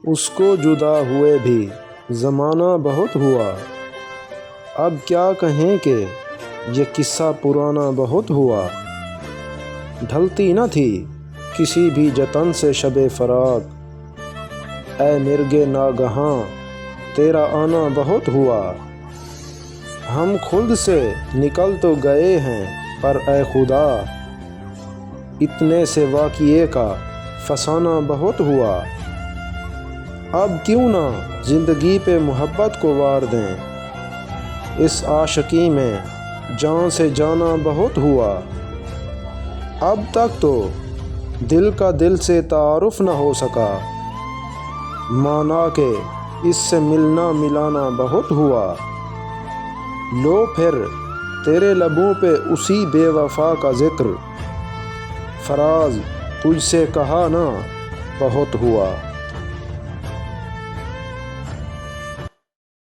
اس کو جدا ہوئے بھی زمانہ بہت ہوا، اب کیا کہیں کہ یہ قصہ پرانا بہت ہوا۔ ڈھلتی نہ تھی کسی بھی جتن سے شب فراق، اے مرگ ناگہاں تیرا آنا بہت ہوا۔ ہم خلد سے نکل تو گئے ہیں پر اے خدا، اتنے سے واقعے کا فسانہ بہت ہوا۔ اب کیوں نہ زندگی پہ محبت کو وار دیں، اس عاشقی میں جان سے جانا بہت ہوا۔ اب تک تو دل کا دل سے تعارف نہ ہو سکا، مانا کہ اس سے ملنا ملانا بہت ہوا۔ لو پھر تیرے لبوں پہ اسی بے وفا کا ذکر، فراز تجھ سے کہا نہ بہت ہوا۔